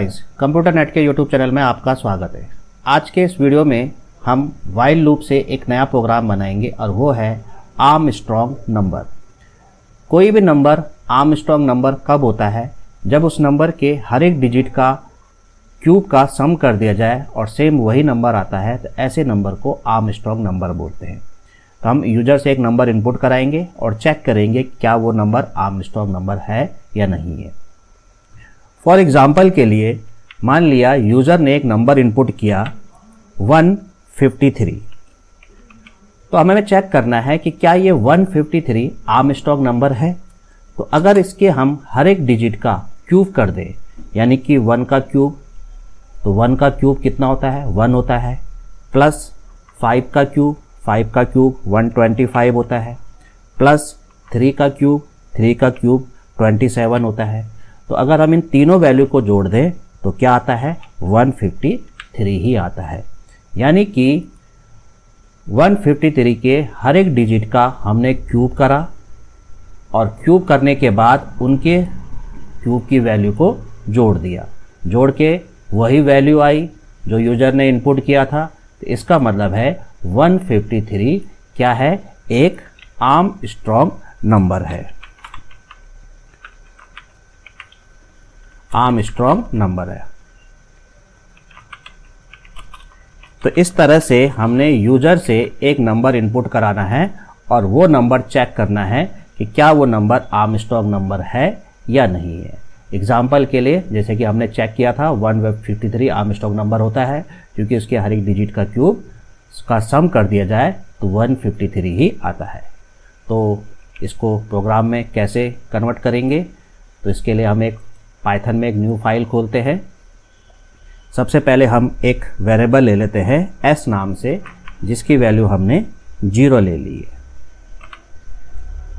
Guys, computer net के YouTube channel में आपका स्वागत है। आज के इस वीडियो में हम वाइल लूप से एक नया प्रोग्राम बनाएंगे और वो है आर्मस्ट्रॉन्ग नंबर। कोई भी नंबर आर्मस्ट्रॉन्ग नंबर कब होता है? जब उस नंबर के हर एक डिजिट का क्यूब का सम कर दिया जाए और सेम वही नंबर आता है, तो ऐसे नंबर को आर्मस्ट्रॉन्ग नंबर बोलते हैं। तो हम यूजर से एक नंबर इनपुट कराएंगे और चेक करेंगे क्या वो नंबर आर्मस्ट्रॉन्ग नंबर है या नहीं है। फॉर एग्जाम्पल के लिए मान लिया यूज़र ने एक नंबर इनपुट किया 153, तो हमें चेक करना है कि क्या ये 153 आर्मस्ट्रॉन्ग नंबर है। तो अगर इसके हम हर एक डिजिट का क्यूब कर दें, यानी कि 1 का क्यूब, तो 1 का क्यूब कितना होता है? 1 होता है, प्लस 5 का क्यूब 125 होता है, प्लस 3 का क्यूब 27 होता है। तो अगर हम इन तीनों वैल्यू को जोड़ दें तो क्या आता है? 153 ही आता है। यानी कि 153 के हर एक डिजिट का हमने क्यूब करा और क्यूब करने के बाद उनके क्यूब की वैल्यू को जोड़ दिया। जोड़ के वही वैल्यू आई जो यूजर ने इनपुट किया था। तो इसका मतलब है 153 क्या है? एक आर्मस्ट्रॉन्ग नंबर है। आर्मस्ट्रॉन्ग नंबर है। तो इस तरह से हमने यूजर से एक नंबर इनपुट कराना है और वो नंबर चेक करना है कि क्या वो नंबर आर्मस्ट्रॉन्ग नंबर है या नहीं है। एग्जाम्पल के लिए जैसे कि हमने चेक किया था 153 आर्मस्ट्रॉन्ग नंबर होता है, क्योंकि उसके हर एक डिजिट का क्यूब का सम कर दिया जाए तो 153 ही आता है। तो इसको प्रोग्राम में कैसे कन्वर्ट करेंगे? तो इसके लिए हम एक पाइथन में एक न्यू फाइल खोलते हैं। सबसे पहले हम एक वेरिएबल ले लेते हैं s नाम से, जिसकी वैल्यू हमने 0 ले ली है।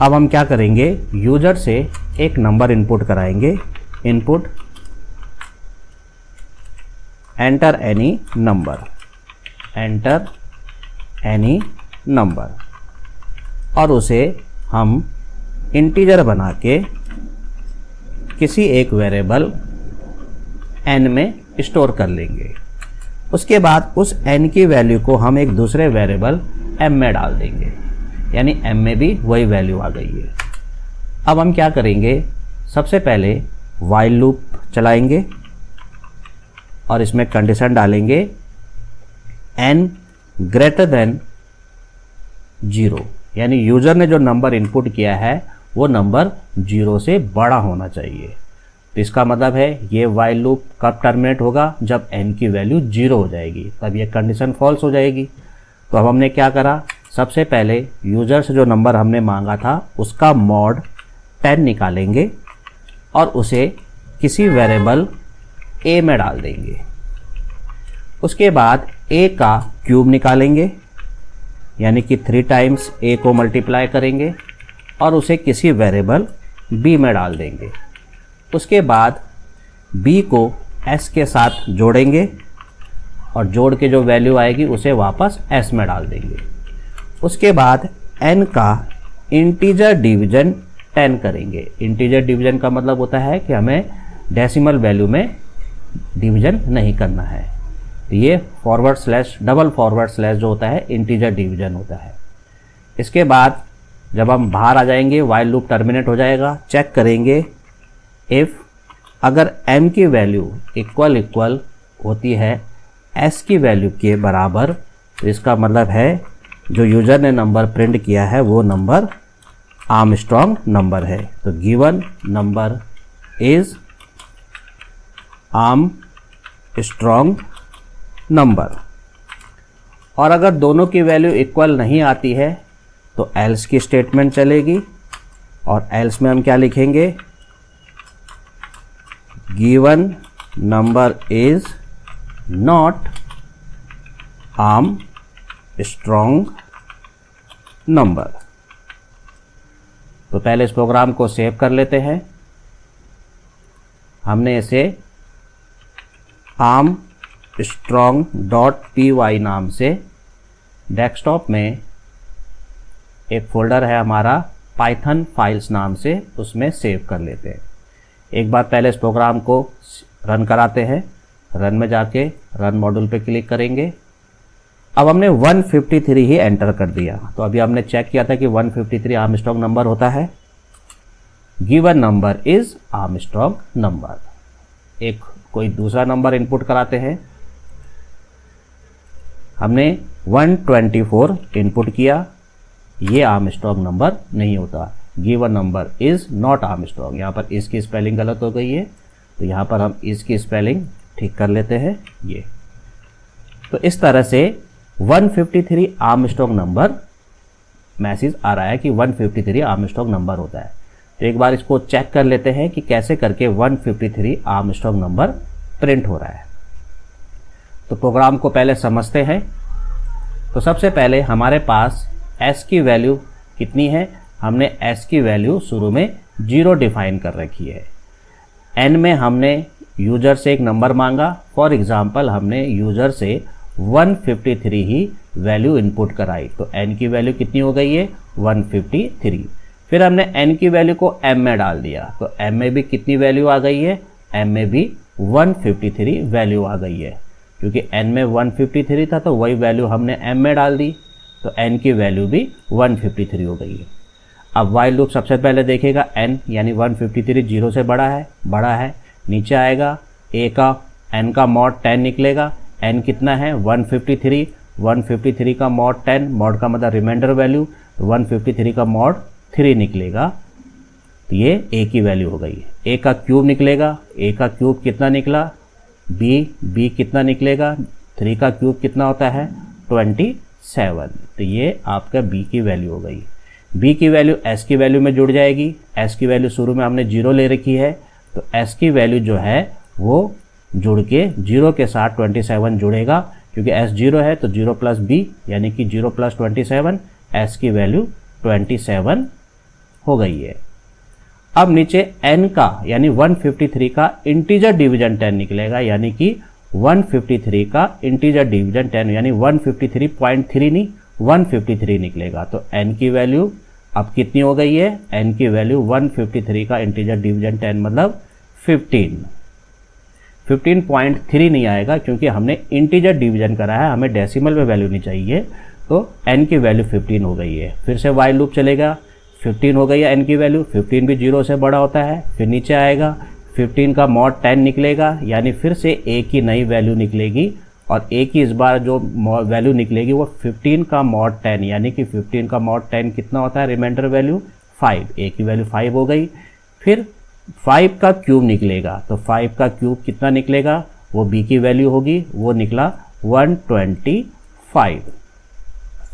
अब हम क्या करेंगे? यूजर से एक नंबर इनपुट कराएंगे। इनपुट एंटर एनी नंबर, और उसे हम इंटीजर बना के किसी एक वेरिएबल n में स्टोर कर लेंगे। उसके बाद उस n की वैल्यू को हम एक दूसरे वेरिएबल m में डाल देंगे, यानी m में भी वही वैल्यू आ गई है। अब हम क्या करेंगे? सबसे पहले वाइल लूप चलाएंगे और इसमें कंडीशन डालेंगे n ग्रेटर देन 0, यानी यूजर ने जो नंबर इनपुट किया है वो नंबर 0 से बड़ा होना चाहिए। तो इसका मतलब है ये वाइल लूप कब टर्मिनेट होगा? जब n की वैल्यू 0 हो जाएगी, तब ये कंडीशन फॉल्स हो जाएगी। तो अब हमने क्या करा? सबसे पहले यूजर से जो नंबर हमने मांगा था उसका मॉड 10 निकालेंगे और उसे किसी वेरिएबल a में डाल देंगे। उसके बाद a का क्यूब निकालेंगे, यानी कि 3 टाइम्स a को मल्टीप्लाई करेंगे और उसे किसी वेरिएबल b में डाल देंगे। उसके बाद b को s के साथ जोड़ेंगे और जोड़ के जो वैल्यू आएगी उसे वापस s में डाल देंगे। उसके बाद n का इंटीजर डिवीजन 10 करेंगे। इंटीजर डिवीजन का मतलब होता है कि हमें डेसिमल वैल्यू में डिवीजन नहीं करना है। तो ये forward slash double forward slash जो होता है इंटीजर डिवीजन होता है। इसके बाद जब हम बाहर आ जाएंगे वाइल लूप टर्मिनेट हो जाएगा। चेक करेंगे इफ़ अगर m की वैल्यू इक्वल होती है s की वैल्यू के बराबर, तो इसका मतलब है जो यूजर ने नंबर प्रिंट किया है वो नंबर आर्मस्ट्रॉन्ग नंबर है। तो given number is Armstrong number. और अगर दोनों की वैल्यू इक्वल नहीं आती है तो एल्स की स्टेटमेंट चलेगी, और एल्स में हम क्या लिखेंगे? Given number is not Armstrong number. तो पहले इस प्रोग्राम को सेव कर लेते हैं। हमने इसे armstrong.py नाम से डेस्कटॉप में एक फोल्डर है हमारा पाइथन फाइल्स नाम से, उसमें सेव कर लेते हैं। एक बार पहले इस प्रोग्राम को रन कराते हैं। रन में जाके रन मॉड्यूल पे क्लिक करेंगे। अब हमने 153 ही एंटर कर दिया। तो अभी हमने चेक किया था कि 153 आर्मस्ट्रॉन्ग नंबर होता है। Given number is Armstrong number. एक कोई दूसरा नंबर इनपुट कराते हैं। हमने 124 इनपुट किया, ये आर्मस्ट्रॉन्ग नंबर नहीं होता। Given number is not Armstrong. यहाँ पर इसकी स्पेलिंग गलत हो गई है, तो यहाँ पर हम इसकी स्पेलिंग ठीक कर लेते हैं ये। तो इस तरह से 153 आर्मस्ट्रॉन्ग नंबर मैसेज आ रहा है कि 153 आर्मस्ट्रॉन्ग नंबर होता है। तो एक बार इसको चेक कर लेते हैं कि कैसे करके 153 आर्मस्ट्रॉन्ग नंबर प्रिंट हो रहा है। तो प्रोग्राम को पहले समझते हैं। तो सबसे पहले हमारे पास s की वैल्यू कितनी है? हमने s की वैल्यू शुरू में 0 डिफाइन कर रखी है। n में हमने यूजर से एक नंबर मांगा। फॉर एग्जांपल हमने यूजर से 153 ही वैल्यू इनपुट कराई। तो n की वैल्यू कितनी हो गई है? 153। फिर हमने n की वैल्यू को m में डाल दिया। तो m में भी कितनी वैल्यू आ गई है? m में भी 153 वैल्यू आ गई है। क्योंकि n में 153 था तो वही वैल्यू हमने m में डाल दी, तो n की वैल्यू भी 153 हो गई है। अब वाइल लूप सबसे पहले देखेगा n यानी 153 0 से बड़ा है। नीचे आएगा a का n का मॉड 10 निकलेगा। n कितना है? 153। 153 का मॉड 10, मॉड का मतलब रिमाइंडर वैल्यू, तो 153 का मॉड 3 निकलेगा। तो ये a की वैल्यू हो गई। a का क्यूब निकलेगा। a का क्यूब कितना निकला? b कितना निकलेगा? 3 का क्यूब कितना होता है? 27। तो ये आपका b की वैल्यू हो गई। b की वैल्यू s की वैल्यू में जुड़ जाएगी। s की वैल्यू शुरू में हमने 0 ले रखी है, तो s की वैल्यू जो है वो जुड़ के 0 के साथ 27 जुड़ेगा। क्योंकि s 0 है तो 0 प्लस b यानी कि 0 प्लस 27, s की वैल्यू 27 हो गई है। अब नीचे n का यानी 153 का इंटीजर डिवीजन 10 निकलेगा। यानी कि 153 का इंटीजर डिवीजन 10 यानी 153.3 नहीं 153 निकलेगा। तो n की वैल्यू अब कितनी हो गई है? n की वैल्यू 153 का इंटीजर डिवीजन 10 मतलब 15.3 नहीं आएगा, क्योंकि हमने इंटीजर डिवीजन करा है, हमें डेसिमल में वैल्यू नहीं चाहिए। तो n की वैल्यू 15 हो गई है। फिर से वाइल लूप चलेगा। 15 हो गई है n की वैल्यू। 15 भी 0 से बड़ा होता है। फिर नीचे आएगा 15 का मॉड 10 निकलेगा, यानी फिर से a की नई वैल्यू निकलेगी। और a की इस बार जो वैल्यू निकलेगी वो 15 का मॉड 10, यानी कि 15 का मॉड 10 कितना होता है? Remainder value 5। a की वैल्यू 5 हो गई। फिर 5 का क्यूब निकलेगा। तो 5 का क्यूब कितना निकलेगा? वो b की वैल्यू होगी, वो निकला 125।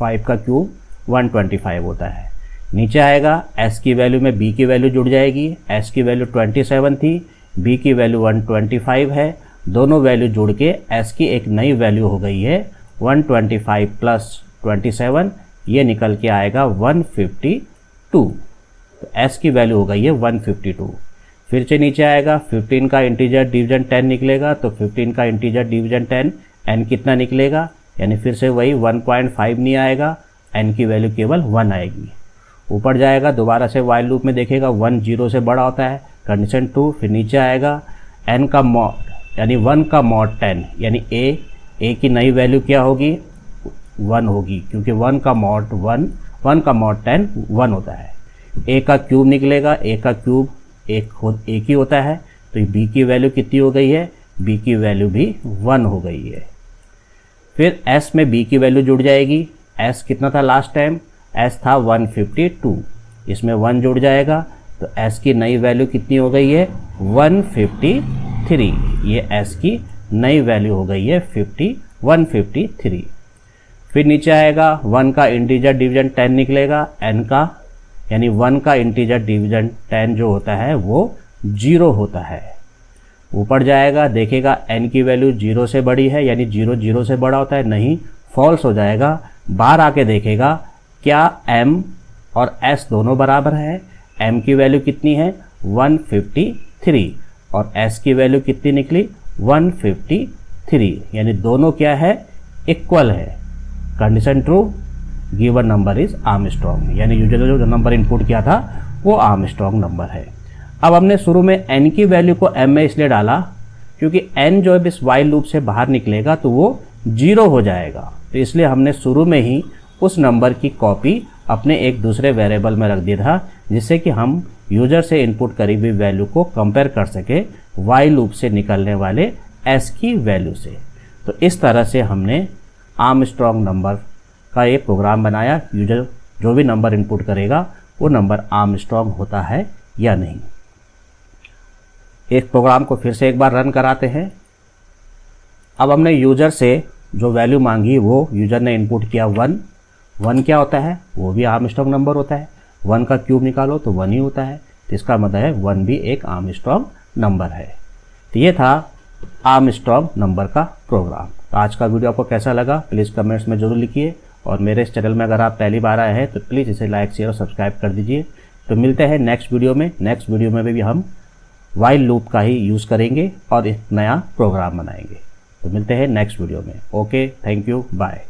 5 का क्यूब 125 होता है। नीचे आएगा s की वैल्यू में b की वैल्यू जुड़ जाएगी। s की वैल्यू 27 थी, b की वैल्यू 125 है। दोनों वैल्यू जुड़ के s की एक नई वैल्यू हो गई है 125 प्लस 27, ये निकल के आएगा 152। तो s की वैल्यू हो गई है 152। फिर से नीचे आएगा 15 का इंटीजर डिवीजन 10 निकलेगा। तो 15 का इंटीजर डिवीजन 10 n कितना निकलेगा? यानी फिर से वही 1.5 नहीं आएगा, n की वैल्यू केवल 1 आएगी। ऊपर जाएगा, दोबारा से वाइल लूप में देखेगा 1 0 से बड़ा होता है, कंडीशन 2। फिर नीचे आएगा n का मॉड यानी 1 का मॉड 10 यानी a की नई वैल्यू क्या होगी? 1 होगी, क्योंकि 1 का मॉड 1 का मॉड 10 1 होता है। a का क्यूब निकलेगा। a का क्यूब एक ही होता है, तो b की वैल्यू कितनी हो गई है? b की वैल्यू भी 1 हो गई है। फिर s में b की वैल्यू जुड़ जाएगी। s कितना था लास्ट टाइम? s था 152, इसमें 1 जुड़ जाएगा, तो s की नई वैल्यू कितनी हो गई है? 153। ये s की नई वैल्यू हो गई है 153। फिर नीचे आएगा 1 का इंटीजर डिवीजन 10 निकलेगा। n का यानी 1 का इंटीजर डिवीजन 10 जो होता है वो 0 होता है। ऊपर जाएगा, देखेगा n की वैल्यू 0 से बड़ी है, यानी 0 0 से बड़ा होता है, नहीं, फॉल्स हो जाएगा। बाहर आके देखेगा क्या m और s दोनों बराबर है? m की वैल्यू कितनी है? 153 और s की वैल्यू कितनी निकली? 153, यानी दोनों क्या है? इक्वल है। Condition true, given number is Armstrong, यानी यूजर ने जो नंबर इनपुट किया था वो आर्मस्ट्रॉन्ग नंबर है। अब हमने शुरू में n की वैल्यू को m में इसलिए डाला क्योंकि n जो है इस वाइल लूप से बाहर निकलेगा तो वो 0 हो जाएगा, तो इसलिए हमने शुरू में ही उस नंबर की कॉपी अपने एक दूसरे वेरिएबल में रख दिया था, जिससे कि हम यूजर से इनपुट करी हुई वैल्यू को कंपेयर कर सके वाइल लूप से निकलने वाले s की वैल्यू से। तो इस तरह से हमने आर्मस्ट्रॉन्ग नंबर का एक प्रोग्राम बनाया। यूजर जो भी नंबर इनपुट करेगा वो नंबर आर्मस्ट्रॉन्ग होता है या नहीं। एक प्रोग्राम को फिर से एक बार रन कराते हैं। अब हमने यूजर से जो वैल्यू मांगी वो यूजर ने इनपुट किया 1। 1 क्या होता है? वो भी आर्मस्ट्रॉन्ग नंबर होता है। 1 का क्यूब निकालो तो 1 ही होता है, तो इसका मतलब है 1 भी एक आर्मस्ट्रॉन्ग नंबर है। तो ये था आर्मस्ट्रॉन्ग नंबर का प्रोग्राम। तो आज का वीडियो आपको कैसा लगा प्लीज़ कमेंट्स में ज़रूर लिखिए, और मेरे इस चैनल में अगर आप पहली बार आए हैं तो प्लीज़ इसे लाइक शेयर और सब्सक्राइब कर दीजिए। तो मिलते हैं नेक्स्ट वीडियो में। नेक्स्ट वीडियो में भी हम वाइल लूप का ही यूज़ करेंगे और एक नया प्रोग्राम बनाएंगे। तो मिलते हैं नेक्स्ट वीडियो में। Okay, thank you, bye.